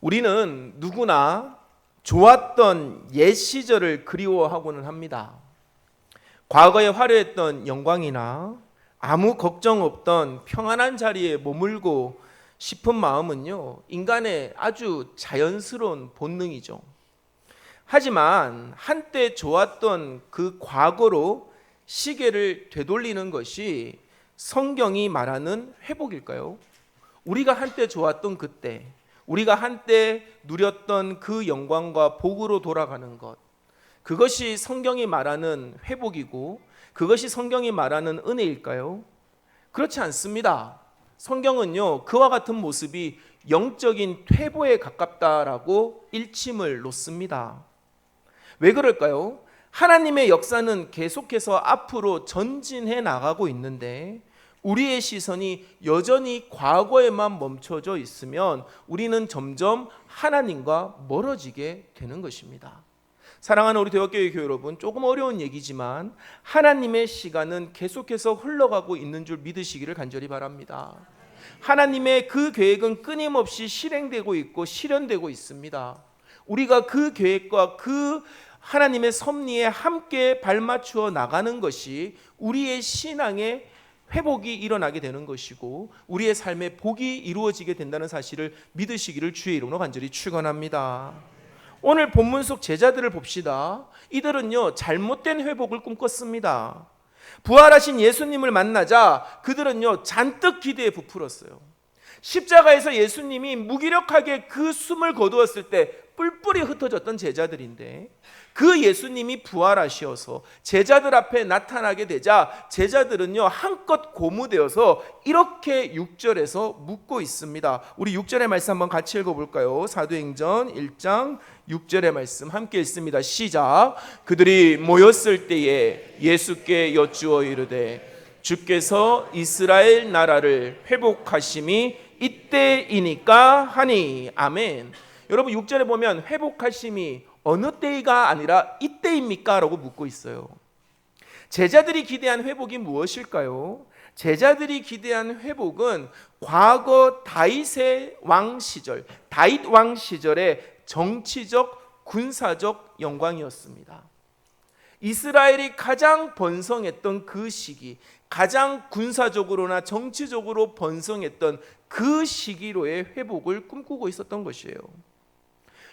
우리는 누구나 좋았던 옛 시절을 그리워하고는 합니다. 과거에 화려했던 영광이나 아무 걱정 없던 평안한 자리에 머물고 싶은 마음은요, 인간의 아주 자연스러운 본능이죠. 하지만 한때 좋았던 그 과거로 시계를 되돌리는 것이 성경이 말하는 회복일까요? 우리가 한때 좋았던 그때, 우리가 한때 누렸던 그 영광과 복으로 돌아가는 것, 그것이 성경이 말하는 회복이고 그것이 성경이 말하는 은혜일까요? 그렇지 않습니다. 성경은요, 그와 같은 모습이 영적인 퇴보에 가깝다라고 일침을 놓습니다. 왜 그럴까요? 하나님의 역사는 계속해서 앞으로 전진해 나가고 있는데 우리의 시선이 여전히 과거에만 멈춰져 있으면 우리는 점점 하나님과 멀어지게 되는 것입니다. 사랑하는 우리 대화교회 교회 여러분, 조금 어려운 얘기지만 하나님의 시간은 계속해서 흘러가고 있는 줄 믿으시기를 간절히 바랍니다. 하나님의 그 계획은 끊임없이 실행되고 있고 실현되고 있습니다. 우리가 그 계획과 그 하나님의 섭리에 함께 발맞추어 나가는 것이 우리의 신앙의 회복이 일어나게 되는 것이고 우리의 삶의 복이 이루어지게 된다는 사실을 믿으시기를 주의 이름으로 간절히 축원합니다. 오늘 본문 속 제자들을 봅시다. 이들은요, 잘못된 회복을 꿈꿨습니다. 부활하신 예수님을 만나자 그들은요, 잔뜩 기대에 부풀었어요. 십자가에서 예수님이 무기력하게 그 숨을 거두었을 때 뿔뿔이 흩어졌던 제자들인데 그 예수님이 부활하셔서 제자들 앞에 나타나게 되자 제자들은요, 한껏 고무되어서 이렇게 6절에서 묻고 있습니다. 우리 6절의 말씀 한번 같이 읽어볼까요? 사도행전 1장 6절의 말씀 함께 읽습니다. 시작. 그들이 모였을 때에 예수께 여쭈어 이르되 주께서 이스라엘 나라를 회복하심이 이때이니까 하니. 아멘. 여러분 6절에 보면 회복하심이 어느 때가 아니라 이때입니까? 라고 묻고 있어요. 제자들이 기대한 회복이 무엇일까요? 제자들이 기대한 회복은 과거 다윗의 왕 시절, 다윗 왕 시절의 정치적, 군사적 영광이었습니다. 이스라엘이 가장 번성했던 그 시기, 가장 군사적으로나 정치적으로 번성했던 그 시기로의 회복을 꿈꾸고 있었던 것이에요.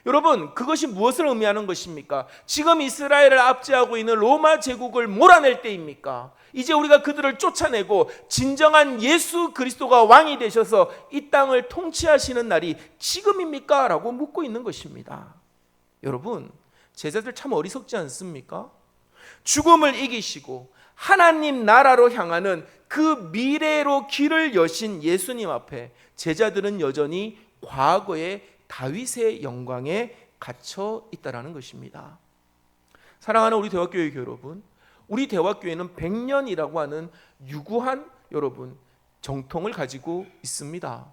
여러분, 그것이 무엇을 의미하는 것입니까? 지금 이스라엘을 압제하고 있는 로마 제국을 몰아낼 때입니까? 이제 우리가 그들을 쫓아내고 진정한 예수 그리스도가 왕이 되셔서 이 땅을 통치하시는 날이 지금입니까? 라고 묻고 있는 것입니다. 여러분, 제자들 참 어리석지 않습니까? 죽음을 이기시고 하나님 나라로 향하는 그 미래로 길을 여신 예수님 앞에 제자들은 여전히 과거의 다윗의 영광에 갇혀 있다는 것입니다. 사랑하는 우리 대화교회 여러분, 우리 대화교회는 100년이라고 하는 유구한 여러분 정통을 가지고 있습니다.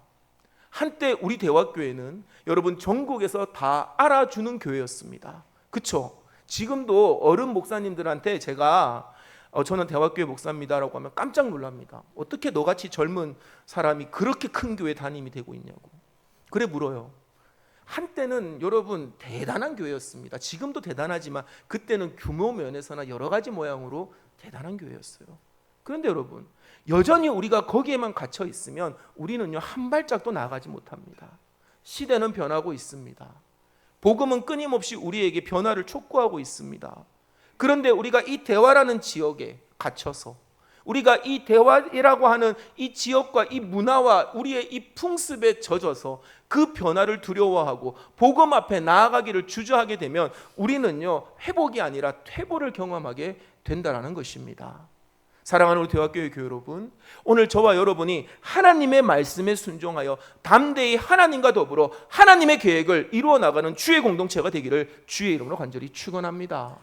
한때 우리 대화교회는 여러분 전국에서 다 알아주는 교회였습니다. 그렇죠? 지금도 어른 목사님들한테 제가 저는 대화교회 목사입니다라고 하면 깜짝 놀랍니다. 어떻게 너같이 젊은 사람이 그렇게 큰 교회 담임이 되고 있냐고. 그래 물어요. 한때는 여러분 대단한 교회였습니다. 지금도 대단하지만 그때는 규모 면에서나 여러 가지 모양으로 대단한 교회였어요. 그런데 여러분, 여전히 우리가 거기에만 갇혀 있으면 우리는요, 한 발짝도 나가지 못합니다. 시대는 변하고 있습니다. 복음은 끊임없이 우리에게 변화를 촉구하고 있습니다. 그런데 우리가 이 대화라는 지역에 갇혀서 우리가 이 대화라고 하는 이 지역과 이 문화와 우리의 이 풍습에 젖어서 그 변화를 두려워하고 복음 앞에 나아가기를 주저하게 되면 우리는요, 회복이 아니라 퇴보를 경험하게 된다는 것입니다. 사랑하는 우리 대화교회 교회 여러분, 오늘 저와 여러분이 하나님의 말씀에 순종하여 담대히 하나님과 더불어 하나님의 계획을 이루어 나가는 주의 공동체가 되기를 주의 이름으로 간절히 축원합니다.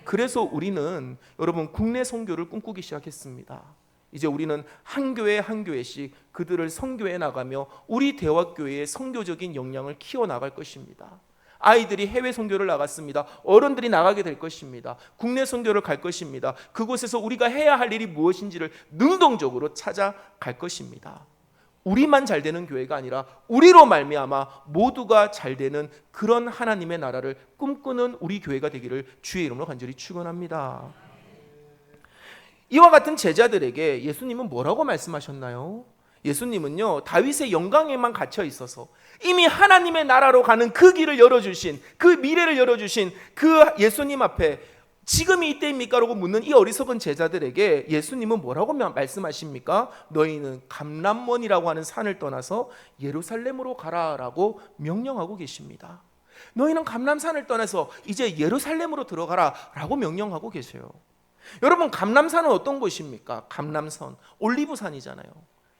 그래서 우리는 여러분 국내 선교를 꿈꾸기 시작했습니다. 이제 우리는 한 교회 한 교회씩 그들을 선교해 나가며 우리 대화교회의 선교적인 역량을 키워나갈 것입니다. 아이들이 해외 선교를 나갔습니다. 어른들이 나가게 될 것입니다. 국내 선교를 갈 것입니다. 그곳에서 우리가 해야 할 일이 무엇인지를 능동적으로 찾아갈 것입니다. 우리만 잘 되는 교회가 아니라 우리로 말미암아 모두가 잘 되는 그런 하나님의 나라를 꿈꾸는 우리 교회가 되기를 주의 이름으로 간절히 축원합니다. 이와 같은 제자들에게 예수님은 뭐라고 말씀하셨나요? 예수님은요, 다윗의 영광에만 갇혀 있어서 이미 하나님의 나라로 가는 그 길을 열어주신, 그 미래를 열어주신 그 예수님 앞에 지금이 이때입니까? 라고 묻는 이 어리석은 제자들에게 예수님은 뭐라고 말씀하십니까? 너희는 감람원이라고 하는 산을 떠나서 예루살렘으로 가라라고 명령하고 계십니다. 너희는 감람산을 떠나서 이제 예루살렘으로 들어가라 라고 명령하고 계세요. 여러분, 감람산은 어떤 곳입니까? 감람선, 올리브산이잖아요.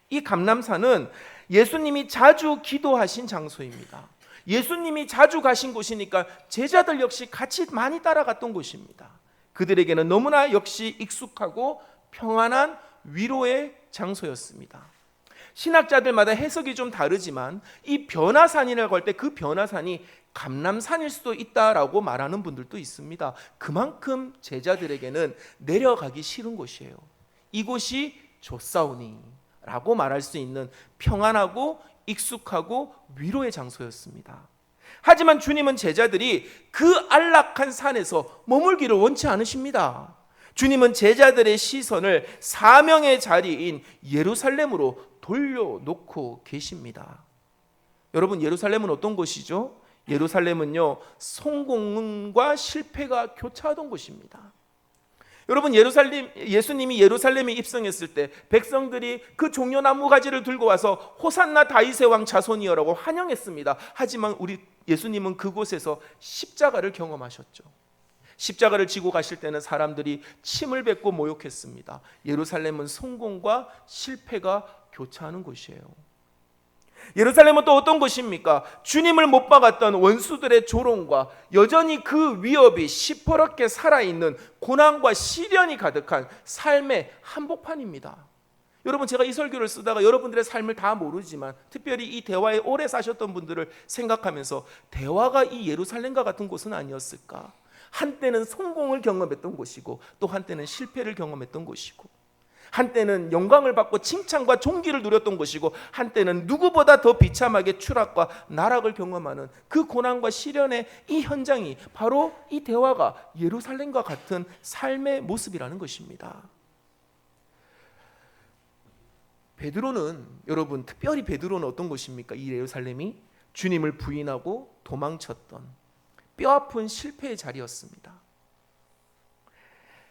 이 감람산은 예수님이 자주 기도하신 장소입니다. 예수님이 자주 가신 곳이니까 제자들 역시 같이 많이 따라갔던 곳입니다. 그들에게는 너무나 역시 익숙하고 평안한 위로의 장소였습니다. 신학자들마다 해석이 좀 다르지만 이 변화산이라고 할 때 그 변화산이 감람산일 수도 있다라고 말하는 분들도 있습니다. 그만큼 제자들에게는 내려가기 싫은 곳이에요. 이곳이 좋사오니 라고 말할 수 있는 평안하고 익숙하고 위로의 장소였습니다. 하지만 주님은 제자들이 그 안락한 산에서 머물기를 원치 않으십니다. 주님은 제자들의 시선을 사명의 자리인 예루살렘으로 돌려놓고 계십니다. 여러분, 예루살렘은 어떤 곳이죠? 예루살렘은요, 성공과 실패가 교차하던 곳입니다. 여러분, 예수님이 예루살렘에 입성했을 때 백성들이 그 종려나무 가지를 들고 와서 호산나 다윗의 왕 자손이여라고 환영했습니다. 하지만 우리 예수님은 그곳에서 십자가를 경험하셨죠. 십자가를 지고 가실 때는 사람들이 침을 뱉고 모욕했습니다. 예루살렘은 성공과 실패가 교차하는 곳이에요. 예루살렘은 또 어떤 곳입니까? 주님을 못 박았던 원수들의 조롱과 여전히 그 위협이 시퍼렇게 살아있는 고난과 시련이 가득한 삶의 한복판입니다. 여러분, 제가 이 설교를 쓰다가 여러분들의 삶을 다 모르지만 특별히 이 대화에 오래 사셨던 분들을 생각하면서 대화가 이 예루살렘과 같은 곳은 아니었을까? 한때는 성공을 경험했던 곳이고 또 한때는 실패를 경험했던 곳이고, 한때는 영광을 받고 칭찬과 존귀를 누렸던 것이고 한때는 누구보다 더 비참하게 추락과 나락을 경험하는 그 고난과 시련의 이 현장이 바로 이 대화가 예루살렘과 같은 삶의 모습이라는 것입니다. 베드로는, 여러분, 특별히 베드로는 어떤 곳입니까? 이 예루살렘이 주님을 부인하고 도망쳤던 뼈아픈 실패의 자리였습니다.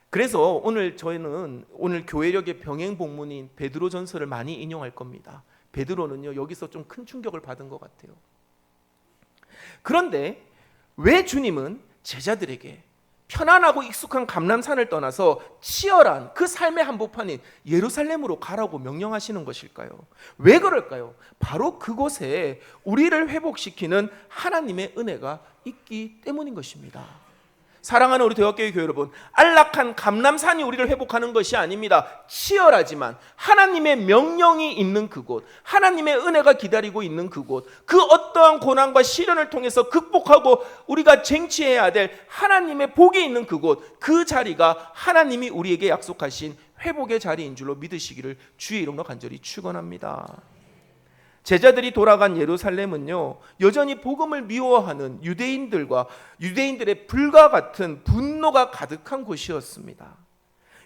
그래서 저희는 오늘 교회력의 병행 복문인 베드로전서를 많이 인용할 겁니다. 베드로는요, 여기서 좀 큰 충격을 받은 것 같아요. 그런데 왜 주님은 제자들에게 편안하고 익숙한 감람산을 떠나서 치열한 그 삶의 한복판인 예루살렘으로 가라고 명령하시는 것일까요? 왜 그럴까요? 바로 그곳에 우리를 회복시키는 하나님의 은혜가 있기 때문인 것입니다. 사랑하는 우리 대학교의 교회 여러분, 안락한 감람산이 우리를 회복하는 것이 아닙니다. 치열하지만 하나님의 명령이 있는 그곳, 하나님의 은혜가 기다리고 있는 그곳, 그 어떠한 고난과 시련을 통해서 극복하고 우리가 쟁취해야 될 하나님의 복이 있는 그곳, 그 자리가 하나님이 우리에게 약속하신 회복의 자리인 줄로 믿으시기를 주의 이름으로 간절히 축원합니다. 제자들이 돌아간 예루살렘은요, 여전히 복음을 미워하는 유대인들의 불과 같은 분노가 가득한 곳이었습니다.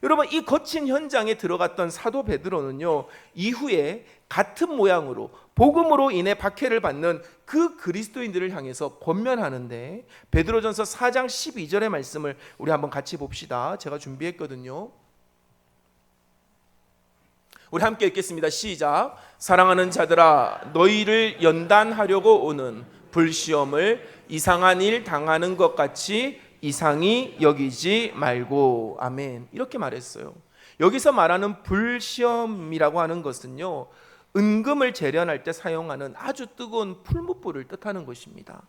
여러분, 이 거친 현장에 들어갔던 사도 베드로는요, 이후에 같은 모양으로 복음으로 인해 박해를 받는 그 그리스도인들을 향해서 권면하는데, 베드로전서 4장 12절의 말씀을 우리 한번 같이 봅시다. 제가 준비했거든요. 우리 함께 읽겠습니다. 시작. 사랑하는 자들아, 너희를 연단하려고 오는 불시험을 이상한 일 당하는 것 같이 이상히 여기지 말고. 아멘. 이렇게 말했어요. 여기서 말하는 불시험이라고 하는 것은요, 은금을 재련할 때 사용하는 아주 뜨거운 풀무불을 뜻하는 것입니다.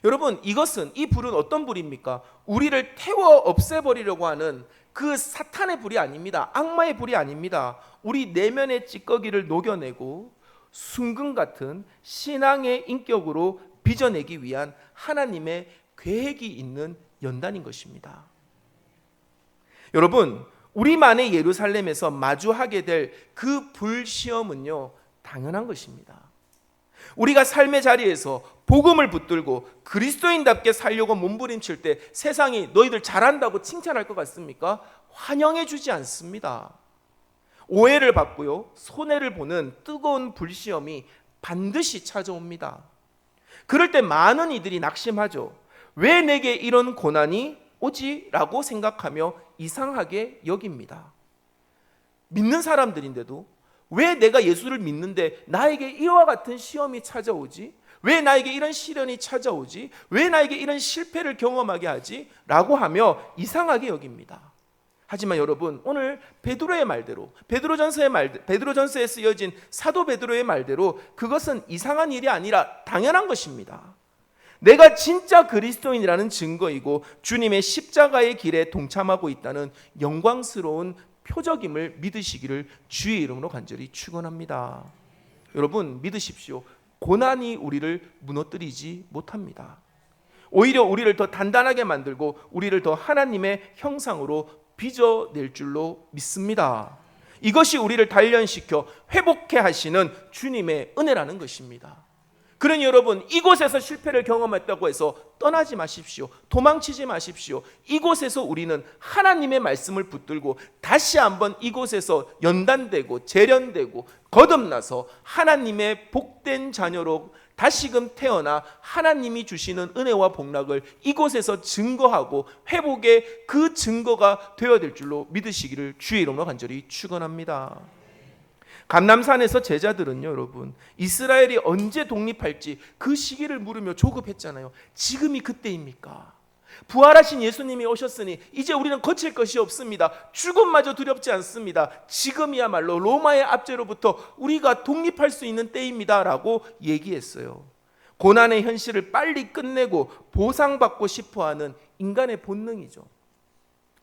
여러분, 이 불은 어떤 불입니까? 우리를 태워 없애버리려고 하는 그 사탄의 불이 아닙니다. 악마의 불이 아닙니다. 우리 내면의 찌꺼기를 녹여내고 순금 같은 신앙의 인격으로 빚어내기 위한 하나님의 계획이 있는 연단인 것입니다. 여러분, 우리만의 예루살렘에서 마주하게 될 그 불시험은요, 당연한 것입니다. 우리가 삶의 자리에서 복음을 붙들고 그리스도인답게 살려고 몸부림칠 때 세상이 너희들 잘한다고 칭찬할 것 같습니까? 환영해 주지 않습니다. 오해를 받고요, 손해를 보는 뜨거운 불시험이 반드시 찾아옵니다. 그럴 때 많은 이들이 낙심하죠. 왜 내게 이런 고난이 오지? 라고 생각하며 이상하게 여깁니다. 믿는 사람들인데도 왜 내가 예수를 믿는데 나에게 이와 같은 시험이 찾아오지? 왜 나에게 이런 시련이 찾아오지? 왜 나에게 이런 실패를 경험하게 하지? 라고 하며 이상하게 여깁니다. 하지만 여러분, 오늘 베드로의 말대로, 베드로전서에 쓰여진 사도 베드로의 말대로 그것은 이상한 일이 아니라 당연한 것입니다. 내가 진짜 그리스도인이라는 증거이고 주님의 십자가의 길에 동참하고 있다는 영광스러운 표적임을 믿으시기를 주의 이름으로 간절히 축원합니다. 여러분, 믿으십시오. 고난이 우리를 무너뜨리지 못합니다. 오히려 우리를 더 단단하게 만들고 우리를 더 하나님의 형상으로 빚어낼 줄로 믿습니다. 이것이 우리를 단련시켜 회복해 하시는 주님의 은혜라는 것입니다. 그러니 여러분, 이곳에서 실패를 경험했다고 해서 떠나지 마십시오. 도망치지 마십시오. 이곳에서 우리는 하나님의 말씀을 붙들고 다시 한번 이곳에서 연단되고 재련되고 거듭나서 하나님의 복된 자녀로 다시금 태어나 하나님이 주시는 은혜와 복락을 이곳에서 증거하고 회복의 그 증거가 되어야 될 줄로 믿으시기를 주의 이름으로 간절히 축원합니다. 감람산에서 제자들은요, 여러분, 이스라엘이 언제 독립할지 그 시기를 물으며 조급했잖아요. 지금이 그때입니까? 부활하신 예수님이 오셨으니 이제 우리는 거칠 것이 없습니다. 죽음마저 두렵지 않습니다. 지금이야말로 로마의 압제로부터 우리가 독립할 수 있는 때입니다 라고 얘기했어요. 고난의 현실을 빨리 끝내고 보상받고 싶어하는 인간의 본능이죠.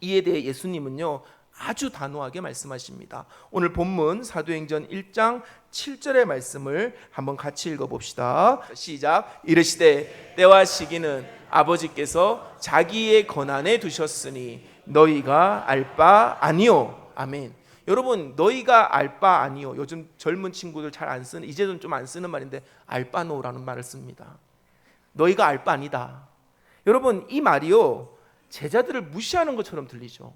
이에 대해 예수님은요, 아주 단호하게 말씀하십니다. 오늘 본문 사도행전 1장 7절의 말씀을 한번 같이 읽어봅시다. 시작. 이르시되 때와 시기는 아버지께서 자기의 권한에 두셨으니 너희가 알 바 아니요. 아멘. 여러분, 너희가 알 바 아니요. 요즘 젊은 친구들 잘 안 쓰는, 이제는 좀 안 쓰는 말인데 알바노라는 말을 씁니다. 너희가 알 바 아니다. 여러분, 이 말이요, 제자들을 무시하는 것처럼 들리죠.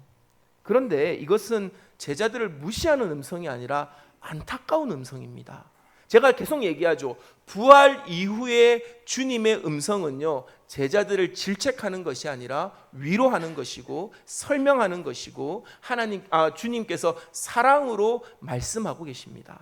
그런데 이것은 제자들을 무시하는 음성이 아니라 안타까운 음성입니다. 제가 계속 얘기하죠. 부활 이후에 주님의 음성은요, 제자들을 질책하는 것이 아니라 위로하는 것이고 설명하는 것이고 주님께서 사랑으로 말씀하고 계십니다.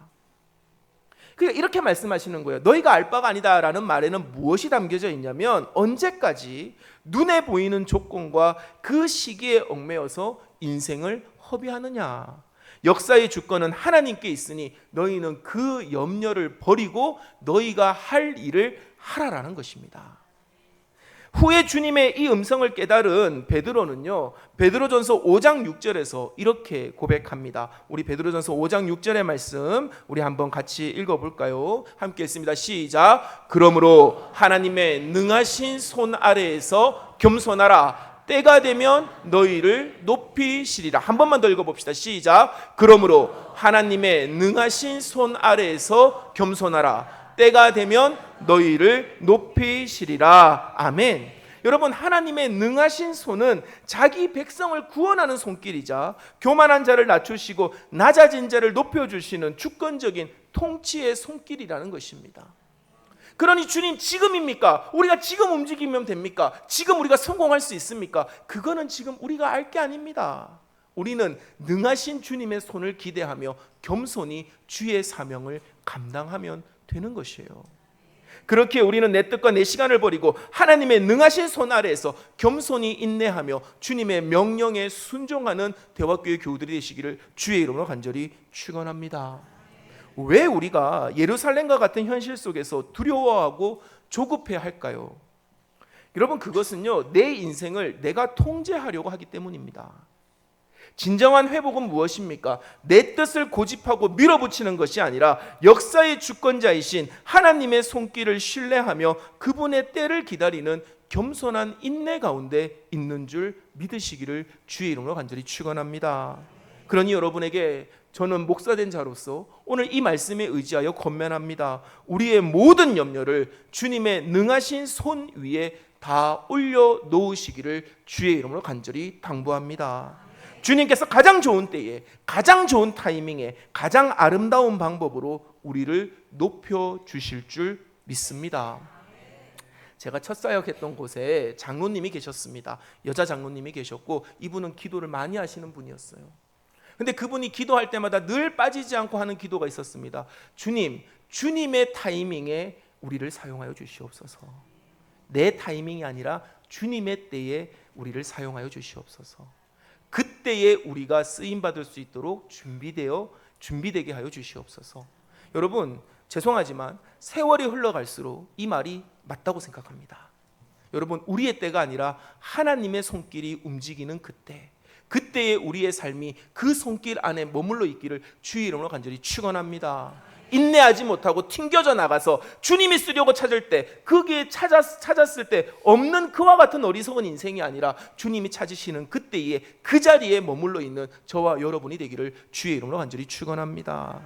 그러니까 이렇게 말씀하시는 거예요. 너희가 알 바가 아니다라는 말에는 무엇이 담겨져 있냐면, 언제까지 눈에 보이는 조건과 그 시기에 얽매여서 인생을 허비하느냐. 역사의 주권은 하나님께 있으니 너희는 그 염려를 버리고 너희가 할 일을 하라라는 것입니다. 후에 주님의 이 음성을 깨달은 베드로는요, 베드로전서 5장 6절에서 이렇게 고백합니다. 우리 베드로전서 5장 6절의 말씀 우리 한번 같이 읽어볼까요? 함께 읽습니다. 시작. 그러므로 하나님의 능하신 손 아래에서 겸손하라. 때가 되면 너희를 높이시리라. 한 번만 더 읽어봅시다. 시작. 그러므로 하나님의 능하신 손 아래에서 겸손하라. 때가 되면 너희를 높이시리라. 아멘. 여러분, 하나님의 능하신 손은 자기 백성을 구원하는 손길이자 교만한 자를 낮추시고 낮아진 자를 높여주시는 주권적인 통치의 손길이라는 것입니다. 그러니 주님, 지금입니까? 우리가 지금 움직이면 됩니까? 지금 우리가 성공할 수 있습니까? 그거는 지금 우리가 알 게 아닙니다. 우리는 능하신 주님의 손을 기대하며 겸손히 주의 사명을 감당하면 되는 것이에요. 그렇게 우리는 내 뜻과 내 시간을 버리고 하나님의 능하신 손 아래에서 겸손히 인내하며 주님의 명령에 순종하는 대화교회 교우들이 되시기를 주의 이름으로 간절히 축원합니다. 왜 우리가 예루살렘과 같은 현실 속에서 두려워하고 조급해 할까요? 여러분, 그것은요, 내 인생을 내가 통제하려고 하기 때문입니다. 진정한 회복은 무엇입니까? 내 뜻을 고집하고 밀어붙이는 것이 아니라 역사의 주권자이신 하나님의 손길을 신뢰하며 그분의 때를 기다리는 겸손한 인내 가운데 있는 줄 믿으시기를 주의 이름으로 간절히 축원합니다. 그러니 여러분에게 저는 목사된 자로서 오늘 이 말씀에 의지하여 권면합니다. 우리의 모든 염려를 주님의 능하신 손 위에 다 올려 놓으시기를 주의 이름으로 간절히 당부합니다. 주님께서 가장 좋은 때에, 가장 좋은 타이밍에, 가장 아름다운 방법으로 우리를 높여 주실 줄 믿습니다. 제가 첫 사역했던 곳에 장로님이 계셨습니다. 여자 장로님이 계셨고, 이분은 기도를 많이 하시는 분이었어요. 근데 그분이 기도할 때마다 늘 빠지지 않고 하는 기도가 있었습니다. 주님, 주님의 타이밍에 우리를 사용하여 주시옵소서. 내 타이밍이 아니라 주님의 때에 우리를 사용하여 주시옵소서. 그때에 우리가 쓰임 받을 수 있도록 준비되게 하여 주시옵소서. 여러분, 죄송하지만 세월이 흘러갈수록 이 말이 맞다고 생각합니다. 여러분, 우리의 때가 아니라 하나님의 손길이 움직이는 그때에 우리의 삶이 그 손길 안에 머물러 있기를 주의 이름으로 간절히 축원합니다. 인내하지 못하고 튕겨져 나가서 주님이 쓰려고 찾을 때, 거기에 찾았을 때 없는 그와 같은 어리석은 인생이 아니라 주님이 찾으시는 그때에 그 자리에 머물러 있는 저와 여러분이 되기를 주의 이름으로 간절히 축원합니다.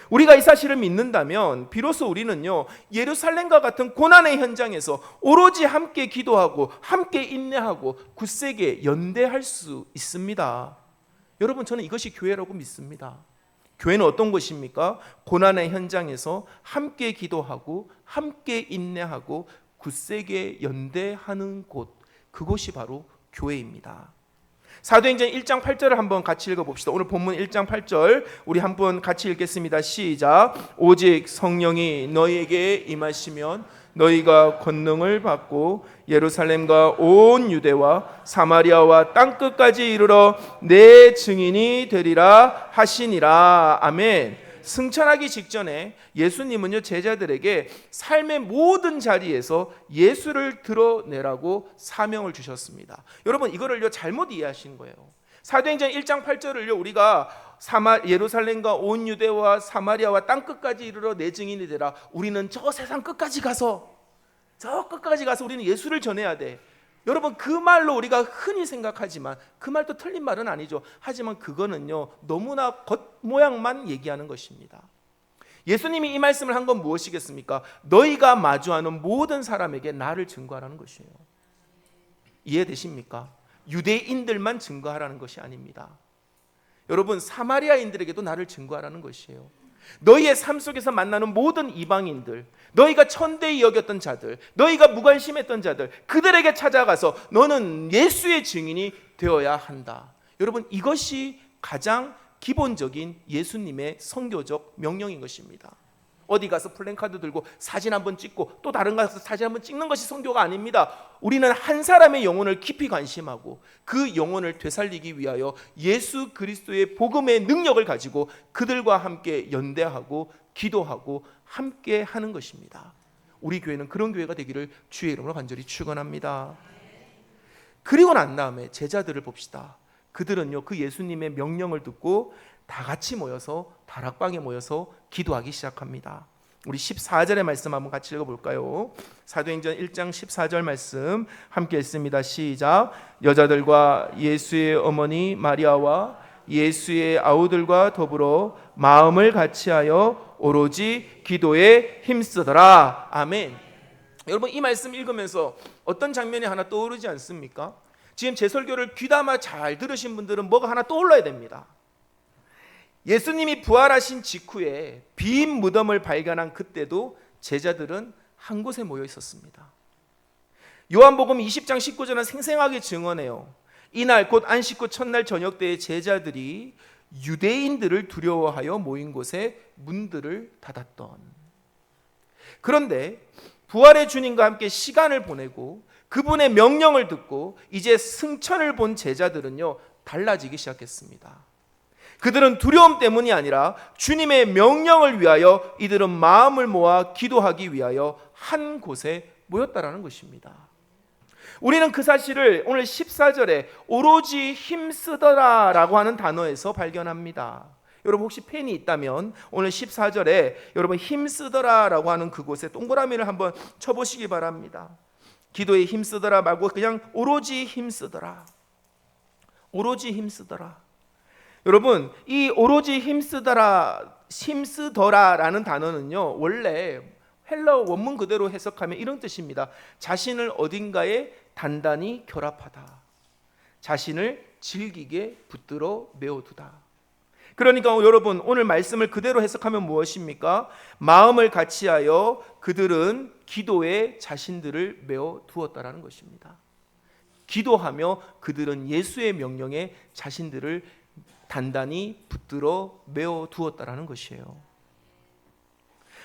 우리가 이 사실을 믿는다면 비로소 우리는요, 예루살렘과 같은 고난의 현장에서 오로지 함께 기도하고 함께 인내하고 굳세게 연대할 수 있습니다. 여러분, 저는 이것이 교회라고 믿습니다. 교회는 어떤 곳입니까? 고난의 현장에서 함께 기도하고 함께 인내하고 굳세게 연대하는 곳, 그곳이 바로 교회입니다. 사도행전 1장 8절을 한번 같이 읽어봅시다. 오늘 본문 1장 8절 우리 한번 같이 읽겠습니다. 시작. 오직 성령이 너희에게 임하시면 너희가 권능을 받고 예루살렘과 온 유대와 사마리아와 땅끝까지 이르러 내 증인이 되리라 하시니라. 아멘. 승천하기 직전에 예수님은요, 제자들에게 삶의 모든 자리에서 예수를 드러내라고 사명을 주셨습니다. 여러분, 이거를요 잘못 이해하신 거예요. 사도행전 1장 8절을요 우리가 예루살렘과 온 유대와 사마리아와 땅끝까지 이르러 내 증인이 되라, 우리는 저 세상 끝까지 가서 우리는 예수를 전해야 돼. 여러분, 그 말로 우리가 흔히 생각하지만 그 말도 틀린 말은 아니죠. 하지만 그거는요 너무나 겉모양만 얘기하는 것입니다. 예수님이 이 말씀을 한 건 무엇이겠습니까? 너희가 마주하는 모든 사람에게 나를 증거하라는 것이에요. 이해되십니까? 유대인들만 증거하라는 것이 아닙니다. 여러분, 사마리아인들에게도 나를 증거하라는 것이에요. 너희의 삶 속에서 만나는 모든 이방인들, 너희가 천대히 여겼던 자들, 너희가 무관심했던 자들, 그들에게 찾아가서 너는 예수의 증인이 되어야 한다. 여러분, 이것이 가장 기본적인 예수님의 선교적 명령인 것입니다. 어디 가서 플랜카드 들고 사진 한번 찍고 또 다른 가서 사진 한번 찍는 것이 선교가 아닙니다. 우리는 한 사람의 영혼을 깊이 관심하고 그 영혼을 되살리기 위하여 예수 그리스도의 복음의 능력을 가지고 그들과 함께 연대하고 기도하고 함께 하는 것입니다. 우리 교회는 그런 교회가 되기를 주의 이름으로 간절히 축원합니다. 그리고 난 다음에 제자들을 봅시다. 그들은요, 그 예수님의 명령을 듣고 다 같이 모여서 다락방에 모여서 기도하기 시작합니다. 우리 14절의 말씀 한번 같이 읽어볼까요? 사도행전 1장 14절 말씀 함께 읽습니다. 시작. 여자들과 예수의 어머니 마리아와 예수의 아우들과 더불어 마음을 같이하여 오로지 기도에 힘쓰더라. 아멘. 여러분, 이 말씀 읽으면서 어떤 장면이 하나 떠오르지 않습니까? 지금 제 설교를 귀담아 잘 들으신 분들은 뭐가 하나 떠올라야 됩니다. 예수님이 부활하신 직후에 빈 무덤을 발견한 그때도 제자들은 한 곳에 모여 있었습니다. 요한복음 20장 19절은 생생하게 증언해요. 이날 곧 안식 후 첫날 저녁 때에 제자들이 유대인들을 두려워하여 모인 곳에 문들을 닫았던. 그런데 부활의 주님과 함께 시간을 보내고 그분의 명령을 듣고 이제 승천을 본 제자들은요 달라지기 시작했습니다. 그들은 두려움 때문이 아니라 주님의 명령을 위하여 이들은 마음을 모아 기도하기 위하여 한 곳에 모였다라는 것입니다. 우리는 그 사실을 오늘 14절에 오로지 힘쓰더라라고 하는 단어에서 발견합니다. 여러분, 혹시 펜이 있다면 오늘 14절에 여러분 힘쓰더라라고 하는 그곳에 동그라미를 한번 쳐보시기 바랍니다. 기도에 힘쓰더라 말고 그냥 오로지 힘쓰더라. 오로지 힘쓰더라. 여러분, 이 오로지 힘쓰더라라는 단어는요, 원래 헬라어 원문 그대로 해석하면 이런 뜻입니다. 자신을 어딘가에 단단히 결합하다, 자신을 질기게 붙들어 메워두다. 그러니까 여러분, 오늘 말씀을 그대로 해석하면 무엇입니까? 마음을 같이하여 그들은 기도에 자신들을 메워 두었다라는 것입니다. 기도하며 그들은 예수의 명령에 자신들을 단단히 붙들어 메워 두었다라는 것이에요.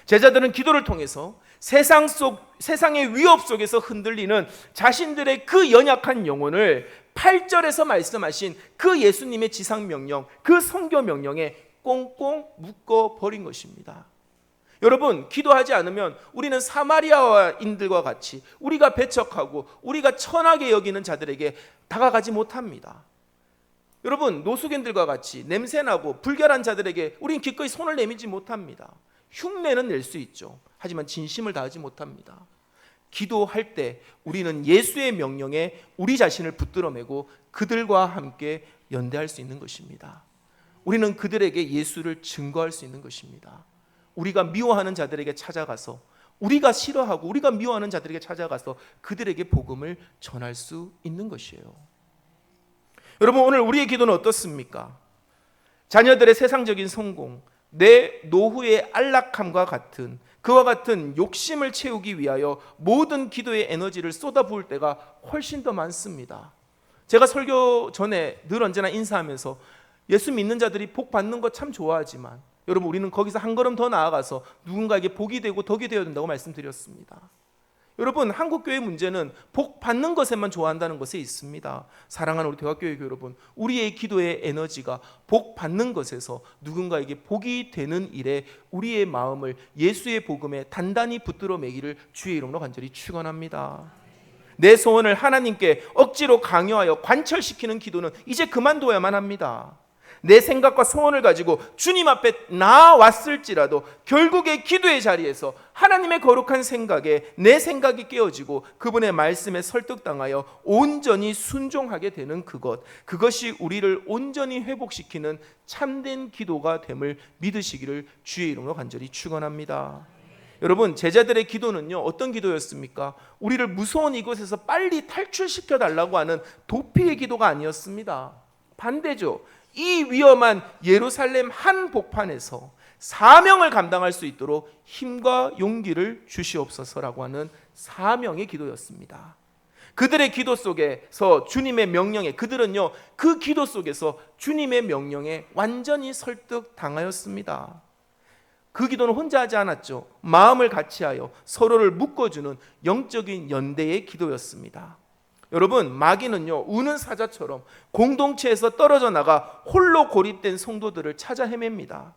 제자들은 기도를 통해서 세상의 위협 속에서 흔들리는 자신들의 그 연약한 영혼을 8절에서 말씀하신 그 예수님의 지상명령, 그 선교 명령에 꽁꽁 묶어 버린 것입니다. 여러분, 기도하지 않으면 우리는 사마리아인들과 같이 우리가 배척하고 우리가 천하게 여기는 자들에게 다가가지 못합니다. 여러분, 노숙인들과 같이 냄새나고 불결한 자들에게 우리는 기꺼이 손을 내밀지 못합니다. 흉내는 낼 수 있죠. 하지만 진심을 다하지 못합니다. 기도할 때 우리는 예수의 명령에 우리 자신을 붙들어 매고 그들과 함께 연대할 수 있는 것입니다. 우리는 그들에게 예수를 증거할 수 있는 것입니다. 우리가 미워하는 자들에게 찾아가서, 우리가 싫어하고 우리가 미워하는 자들에게 찾아가서 그들에게 복음을 전할 수 있는 것이에요. 여러분, 오늘 우리의 기도는 어떻습니까? 자녀들의 세상적인 성공, 내 노후의 안락함과 같은 그와 같은 욕심을 채우기 위하여 모든 기도의 에너지를 쏟아부을 때가 훨씬 더 많습니다. 제가 설교 전에 늘 언제나 인사하면서 예수 믿는 자들이 복 받는 거 참 좋아하지만 여러분, 우리는 거기서 한 걸음 더 나아가서 누군가에게 복이 되고 덕이 되어야 된다고 말씀드렸습니다. 여러분, 한국교회 문제는 복 받는 것에만 좋아한다는 것에 있습니다. 사랑하는 우리 대화교회 여러분, 우리의 기도의 에너지가 복 받는 것에서 누군가에게 복이 되는 일에 우리의 마음을 예수의 복음에 단단히 붙들어 매기를 주의 이름으로 간절히 축원합니다. 내 소원을 하나님께 억지로 강요하여 관철시키는 기도는 이제 그만둬야만 합니다. 내 생각과 소원을 가지고 주님 앞에 나왔을지라도 결국에 기도의 자리에서 하나님의 거룩한 생각에 내 생각이 깨어지고 그분의 말씀에 설득당하여 온전히 순종하게 되는 그것이 우리를 온전히 회복시키는 참된 기도가 됨을 믿으시기를 주의 이름으로 간절히 축원합니다. 여러분, 제자들의 기도는요, 어떤 기도였습니까? 우리를 무서운 이곳에서 빨리 탈출시켜 달라고 하는 도피의 기도가 아니었습니다. 반대죠. 이 위험한 예루살렘 한복판에서 사명을 감당할 수 있도록 힘과 용기를 주시옵소서라고 하는 사명의 기도였습니다. 그들의 기도 속에서 주님의 명령에, 그들은요, 그 기도 속에서 주님의 명령에 완전히 설득당하였습니다. 그 기도는 혼자 하지 않았죠. 마음을 같이하여 서로를 묶어주는 영적인 연대의 기도였습니다. 여러분, 마귀는요, 우는 사자처럼 공동체에서 떨어져 나가 홀로 고립된 성도들을 찾아 헤맵니다.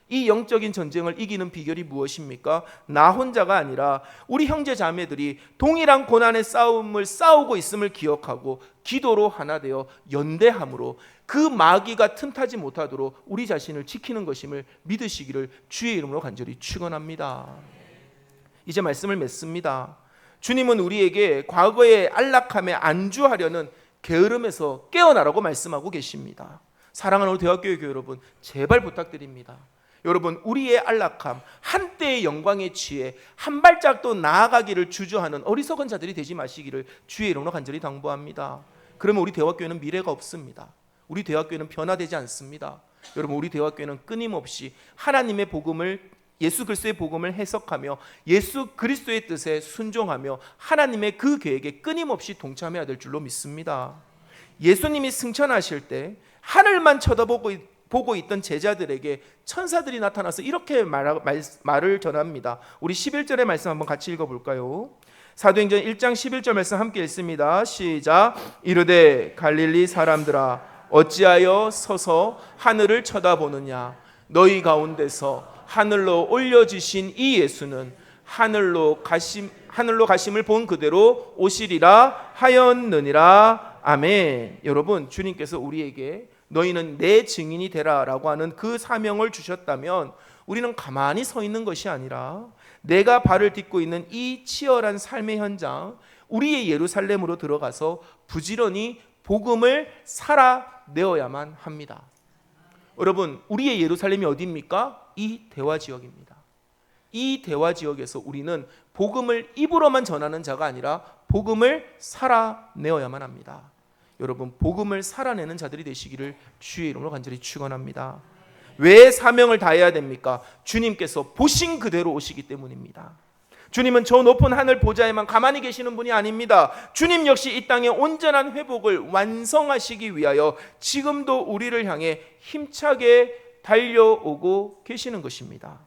이 영적인 전쟁을 이기는 비결이 무엇입니까? 나 혼자가 아니라 우리 형제 자매들이 동일한 고난의 싸움을 싸우고 있음을 기억하고 기도로 하나 되어 연대함으로 그 마귀가 틈타지 못하도록 우리 자신을 지키는 것임을 믿으시기를 주의 이름으로 간절히 축원합니다. 이제 말씀을 맺습니다. 주님은 우리에게 과거의 안락함에 안주하려는 게으름에서 깨어나라고 말씀하고 계십니다. 사랑하는 우리 대학교회 여러분, 제발 부탁드립니다. 여러분, 우리의 안락함, 한때의 영광에 취해 한 발짝도 나아가기를 주저하는 어리석은 자들이 되지 마시기를 주의 이름으로 간절히 당부합니다. 그러면 우리 대학교회는 미래가 없습니다. 우리 대학교회는 변화되지 않습니다. 여러분, 우리 대학교회는 끊임없이 하나님의 복음을, 예수 그리스도의 복음을 해석하며 예수 그리스도의 뜻에 순종하며 하나님의 그 계획에 끊임없이 동참해야 될 줄로 믿습니다. 예수님이 승천하실 때 하늘만 쳐다보고 있던 제자들에게 천사들이 나타나서 이렇게 말을 전합니다. 우리 11절의 말씀 한번 같이 읽어볼까요? 사도행전 1장 11절 말씀 함께 읽습니다. 시작. 이르되 갈릴리 사람들아 어찌하여 서서 하늘을 쳐다보느냐. 너희 가운데서 하늘로 올려지신 이 예수는 하늘로 가심을 본 그대로 오시리라 하였느니라. 아멘. 여러분, 주님께서 우리에게 너희는 내 증인이 되라 라고 하는 그 사명을 주셨다면 우리는 가만히 서 있는 것이 아니라 내가 발을 딛고 있는 이 치열한 삶의 현장, 우리의 예루살렘으로 들어가서 부지런히 복음을 살아내어야만 합니다. 여러분, 우리의 예루살렘이 어디입니까? 이 대화 지역입니다. 이 대화 지역에서 우리는 복음을 입으로만 전하는 자가 아니라 복음을 살아내어야만 합니다. 여러분, 복음을 살아내는 자들이 되시기를 주의 이름으로 간절히 축원합니다. 왜 사명을 다해야 됩니까? 주님께서 보신 그대로 오시기 때문입니다. 주님은 저 높은 하늘 보좌에만 가만히 계시는 분이 아닙니다. 주님 역시 이 땅의 온전한 회복을 완성하시기 위하여 지금도 우리를 향해 힘차게 달려오고 계시는 것입니다.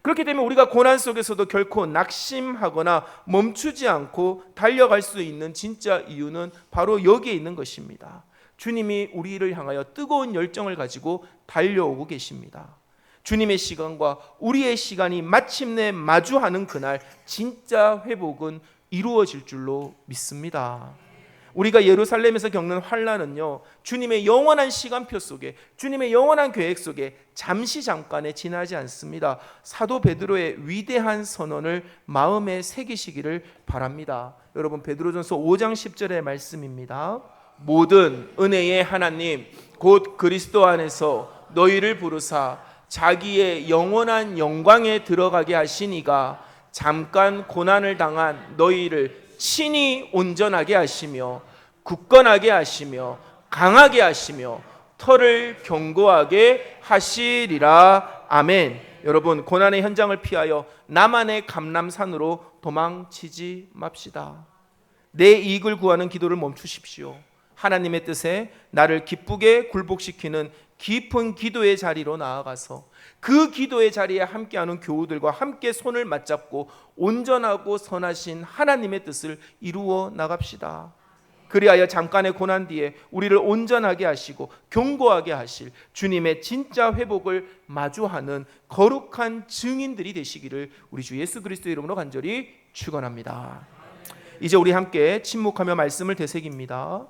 그렇기 때문에 우리가 고난 속에서도 결코 낙심하거나 멈추지 않고 달려갈 수 있는 진짜 이유는 바로 여기에 있는 것입니다. 주님이 우리를 향하여 뜨거운 열정을 가지고 달려오고 계십니다. 주님의 시간과 우리의 시간이 마침내 마주하는 그날 진짜 회복은 이루어질 줄로 믿습니다. 우리가 예루살렘에서 겪는 환난은요, 주님의 영원한 시간표 속에, 주님의 영원한 계획 속에 잠깐에 지나지 않습니다. 사도 베드로의 위대한 선언을 마음에 새기시기를 바랍니다. 여러분, 베드로전서 5장 10절의 말씀입니다. 모든 은혜의 하나님 곧 그리스도 안에서 너희를 부르사 자기의 영원한 영광에 들어가게 하시니가 잠깐 고난을 당한 너희를 친히 온전하게 하시며 굳건하게 하시며 강하게 하시며 터를 견고하게 하시리라. 아멘. 여러분, 고난의 현장을 피하여 나만의 감람산으로 도망치지 맙시다. 내 이익을 구하는 기도를 멈추십시오. 하나님의 뜻에 나를 기쁘게 굴복시키는 깊은 기도의 자리로 나아가서 그 기도의 자리에 함께하는 교우들과 함께 손을 맞잡고 온전하고 선하신 하나님의 뜻을 이루어 나갑시다. 그리하여 잠깐의 고난 뒤에 우리를 온전하게 하시고 견고하게 하실 주님의 진짜 회복을 마주하는 거룩한 증인들이 되시기를 우리 주 예수 그리스도의 이름으로 간절히 축원합니다. 이제 우리 함께 침묵하며 말씀을 되새깁니다.